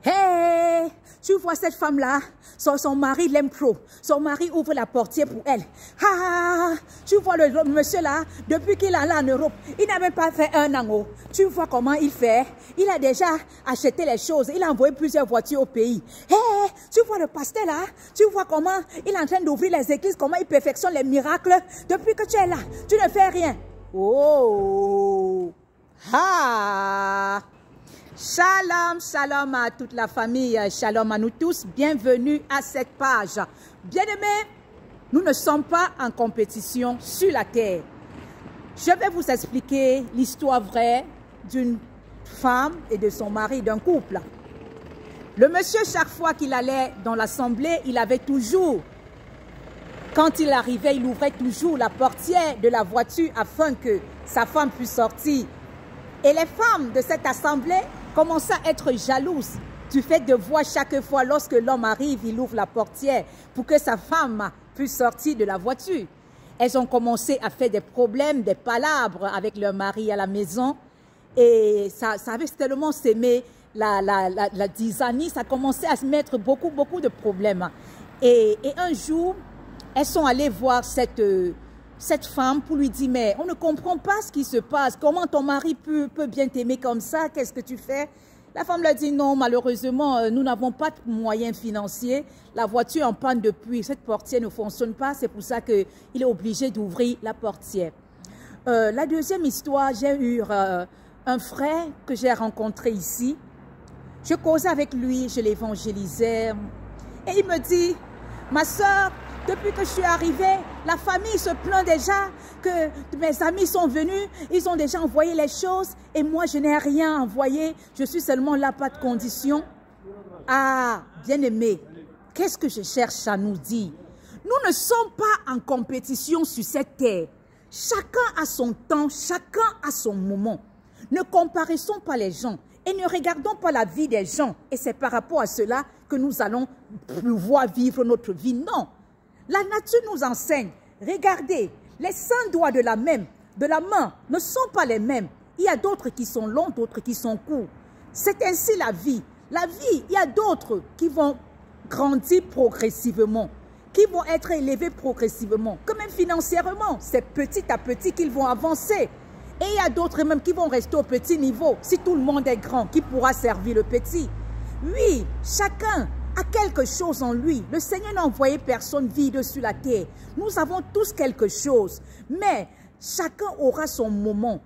Hey, tu vois cette femme-là, son mari l'aime trop. Son mari ouvre la portière pour elle. Ah, tu vois le monsieur là, depuis qu'il est là en Europe, il n'a même pas fait un an. Tu vois comment il fait? Il a déjà acheté les choses. Il a envoyé plusieurs voitures au pays. Hey, tu vois le pasteur là? Tu vois comment il est en train d'ouvrir les églises, comment il perfectionne les miracles. Depuis que tu es là, tu ne fais rien. Oh, ah. Shalom, shalom à toute la famille, shalom à nous tous, bienvenue à cette page. Bien-aimés, nous ne sommes pas en compétition sur la terre. Je vais vous expliquer l'histoire vraie d'une femme et de son mari, d'un couple. Le monsieur, chaque fois qu'il allait dans l'assemblée, il avait toujours, quand il arrivait, il ouvrait toujours la portière de la voiture afin que sa femme puisse sortir. Et les femmes de cette assemblée commençaient à être jalouses du fait de voir chaque fois lorsque l'homme arrive, il ouvre la portière pour que sa femme puisse sortir de la voiture. Elles ont commencé à faire des problèmes, des palabres avec leur mari à la maison. Et ça avait tellement s'aimer la dizaine, ça commençait à se mettre beaucoup de problèmes. Et un jour, elles sont allées voir cette femme pour lui dire, mais on ne comprend pas ce qui se passe. Comment ton mari peut bien t'aimer comme ça? Qu'est-ce que tu fais? La femme leur dit, non, malheureusement, nous n'avons pas de moyens financiers. La voiture est en panne depuis. Cette portière ne fonctionne pas. C'est pour ça qu'il est obligé d'ouvrir la portière. La deuxième histoire, j'ai eu un frère que j'ai rencontré ici. Je causais avec lui, je l'évangélisais. Et il me dit, ma soeur, depuis que je suis arrivée, la famille se plaint déjà que mes amis sont venus, ils ont déjà envoyé les choses et moi je n'ai rien envoyé, je suis seulement là, pas de condition. Ah, bien-aimé, qu'est-ce que je cherche à nous dire? Nous ne sommes pas en compétition sur cette terre. Chacun a son temps, chacun a son moment. Ne comparaissons pas les gens et ne regardons pas la vie des gens. Et c'est par rapport à cela que nous allons pouvoir vivre notre vie. Non. La nature nous enseigne, regardez, les 5 doigts de la main ne sont pas les mêmes. Il y a d'autres qui sont longs, d'autres qui sont courts. C'est ainsi la vie. La vie, il y a d'autres qui vont grandir progressivement, qui vont être élevés progressivement. Comme même financièrement, c'est petit à petit qu'ils vont avancer. Et il y a d'autres même qui vont rester au petit niveau. Si tout le monde est grand, qui pourra servir le petit? Oui, chacun a quelque chose en lui. Le Seigneur n'a envoyé personne vide sur la terre. Nous avons tous quelque chose. Mais chacun aura son moment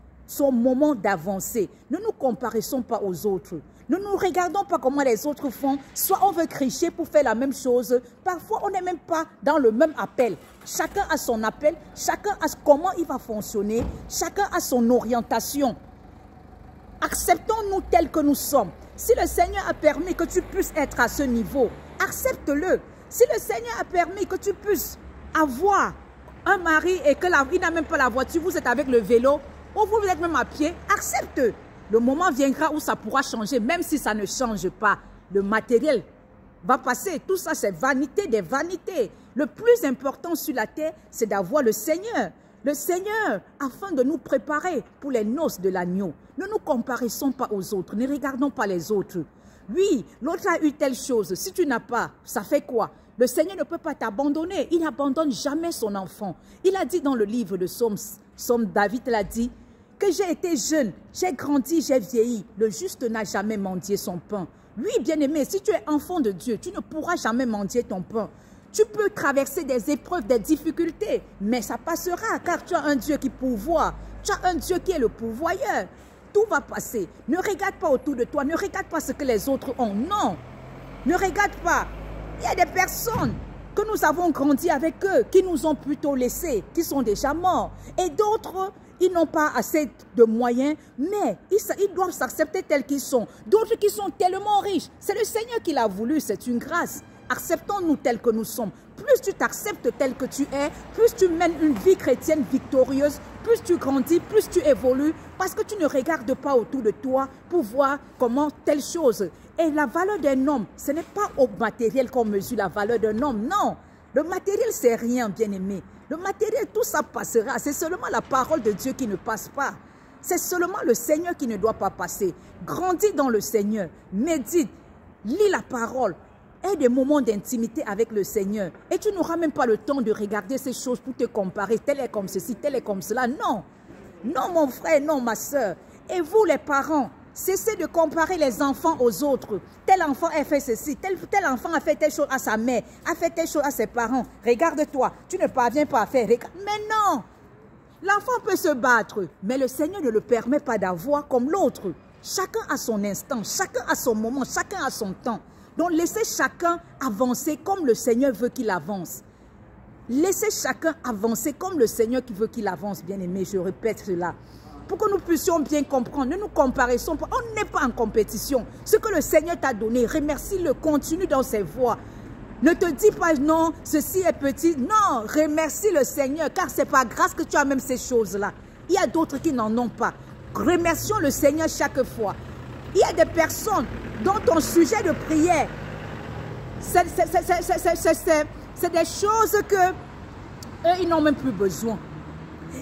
d'avancer. Ne nous comparaissons pas aux autres. Ne nous regardons pas comment les autres font. Soit on veut cricher pour faire la même chose. Parfois, on n'est même pas dans le même appel. Chacun a son appel. Chacun a comment il va fonctionner. Chacun a son orientation. Acceptons-nous tels que nous sommes. Si le Seigneur a permis que tu puisses être à ce niveau, accepte-le. Si le Seigneur a permis que tu puisses avoir un mari et qu'il n'a même pas la voiture, vous êtes avec le vélo, ou vous êtes même à pied, accepte. Le moment viendra où ça pourra changer, même si ça ne change pas. Le matériel va passer. Tout ça, c'est vanité des vanités. Le plus important sur la terre, c'est d'avoir le Seigneur. Le Seigneur, afin de nous préparer pour les noces de l'agneau. Ne nous comparaissons pas aux autres, ne regardons pas les autres. Oui, l'autre a eu telle chose, si tu n'as pas, ça fait quoi? Le Seigneur ne peut pas t'abandonner, il n'abandonne jamais son enfant. Il a dit dans le livre de Psaume, David l'a dit, que j'ai été jeune, j'ai grandi, j'ai vieilli, le juste n'a jamais mendié son pain. Oui, bien-aimé, si tu es enfant de Dieu, tu ne pourras jamais mendier ton pain. Tu peux traverser des épreuves, des difficultés, mais ça passera car tu as un Dieu qui pourvoit. Tu as un Dieu qui est le pourvoyeur. Tout va passer. Ne regarde pas autour de toi, ne regarde pas ce que les autres ont. Non, ne regarde pas. Il y a des personnes que nous avons grandi avec eux, qui nous ont plutôt laissés, qui sont déjà morts. Et d'autres, ils n'ont pas assez de moyens, mais ils doivent s'accepter tels qu'ils sont. D'autres qui sont tellement riches. C'est le Seigneur qui l'a voulu, c'est une grâce. Acceptons-nous tels que nous sommes. Plus tu t'acceptes tel que tu es, plus tu mènes une vie chrétienne victorieuse, plus tu grandis, plus tu évolues, parce que tu ne regardes pas autour de toi pour voir comment telle chose. Et la valeur d'un homme, ce n'est pas au matériel qu'on mesure la valeur d'un homme, non. Le matériel, c'est rien, bien-aimé. Le matériel, tout ça passera. C'est seulement la parole de Dieu qui ne passe pas. C'est seulement le Seigneur qui ne doit pas passer. Grandis dans le Seigneur, médite. lis la parole. Aie des moments d'intimité avec le Seigneur. Et tu n'auras même pas le temps de regarder ces choses pour te comparer. Tel est comme ceci, tel est comme cela. Non. Non, mon frère, non, ma soeur. Et vous, les parents, cessez de comparer les enfants aux autres. Tel enfant a fait ceci, tel enfant a fait telle chose à sa mère, a fait telle chose à ses parents. Regarde-toi, tu ne parviens pas à faire. Mais non, l'enfant peut se battre, mais le Seigneur ne le permet pas d'avoir comme l'autre. Chacun a son instant, chacun a son moment, chacun a son temps. Donc laissez chacun avancer comme le Seigneur veut qu'il avance. Laissez chacun avancer comme le Seigneur qui veut qu'il avance, bien-aimé, je répète cela. Pour que nous puissions bien comprendre, ne nous comparaissons pas, on n'est pas en compétition. Ce que le Seigneur t'a donné, remercie-le, continue dans ses voies. Ne te dis pas non, ceci est petit. Non, remercie le Seigneur, car c'est par grâce que tu as même ces choses-là. Il y a d'autres qui n'en ont pas. Remercions le Seigneur chaque fois. Il y a des personnes dont ton sujet de prière, c'est des choses que eux, ils n'ont même plus besoin.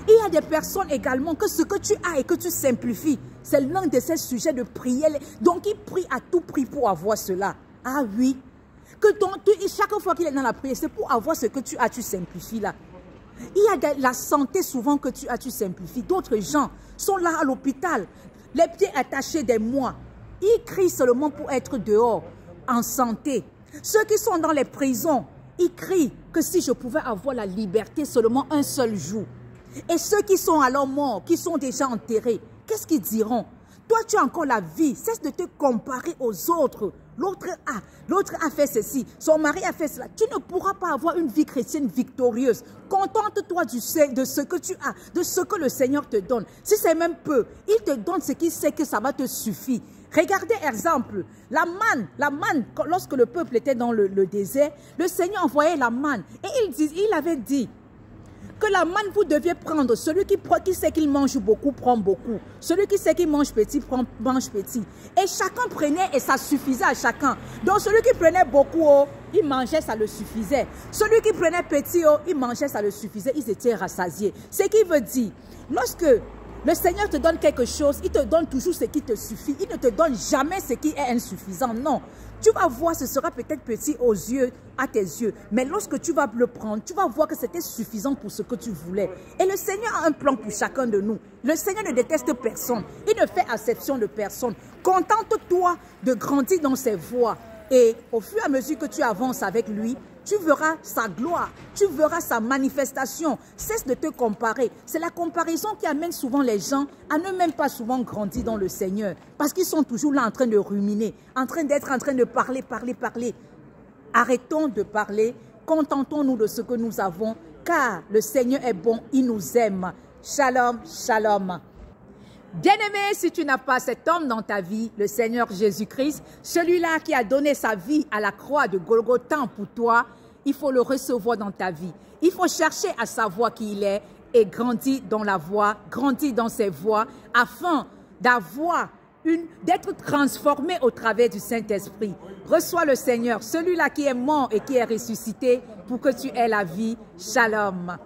Il y a des personnes également que ce que tu as et que tu simplifies, c'est l'un de ces sujets de prière. Donc, ils prient à tout prix pour avoir cela. Ah oui. Chaque fois qu'il est dans la prière, c'est pour avoir ce que tu as, tu simplifies là. Il y a la santé souvent que tu as, tu simplifies. D'autres gens sont là à l'hôpital, les pieds attachés des mois. Ils crient seulement pour être dehors, en santé. Ceux qui sont dans les prisons, ils crient que si je pouvais avoir la liberté seulement un seul jour. Et ceux qui sont alors morts, qui sont déjà enterrés, qu'est-ce qu'ils diront? Toi, tu as encore la vie. Cesse de te comparer aux autres. L'autre a fait ceci. Son mari a fait cela. Tu ne pourras pas avoir une vie chrétienne victorieuse. Contente-toi de ce que tu as, de ce que le Seigneur te donne. Si c'est même peu, il te donne ce qu'il sait que ça va te suffire. Regardez, exemple, la manne, lorsque le peuple était dans le désert, le Seigneur envoyait la manne. Et il avait dit que la manne, vous deviez prendre. Celui qui sait qu'il mange beaucoup, prend beaucoup. Celui qui sait qu'il mange petit, mange petit. Et chacun prenait et ça suffisait à chacun. Donc celui qui prenait beaucoup, oh, il mangeait, ça le suffisait. Celui qui prenait petit, oh, il mangeait, ça le suffisait. Ils étaient rassasiés. Ce qui veut dire, lorsque le Seigneur te donne quelque chose, il te donne toujours ce qui te suffit. Il ne te donne jamais ce qui est insuffisant. Non. Tu vas voir, ce sera peut-être petit aux yeux, à tes yeux. Mais lorsque tu vas le prendre, tu vas voir que c'était suffisant pour ce que tu voulais. Et le Seigneur a un plan pour chacun de nous. Le Seigneur ne déteste personne. Il ne fait acception de personne. Contente-toi de grandir dans ses voies. Et au fur et à mesure que tu avances avec lui, tu verras sa gloire, tu verras sa manifestation. Cesse de te comparer. C'est la comparaison qui amène souvent les gens à ne même pas souvent grandir dans le Seigneur. Parce qu'ils sont toujours là en train de ruminer, en train de parler. Arrêtons de parler, contentons-nous de ce que nous avons, car le Seigneur est bon, il nous aime. Shalom, shalom. Bien-aimé, si tu n'as pas cet homme dans ta vie, le Seigneur Jésus-Christ, celui-là qui a donné sa vie à la croix de Golgotha pour toi, il faut le recevoir dans ta vie. Il faut chercher à savoir qui il est et grandir dans la voie, grandir dans ses voies, afin d'être transformé au travers du Saint-Esprit. Reçois le Seigneur, celui-là qui est mort et qui est ressuscité, pour que tu aies la vie. Shalom.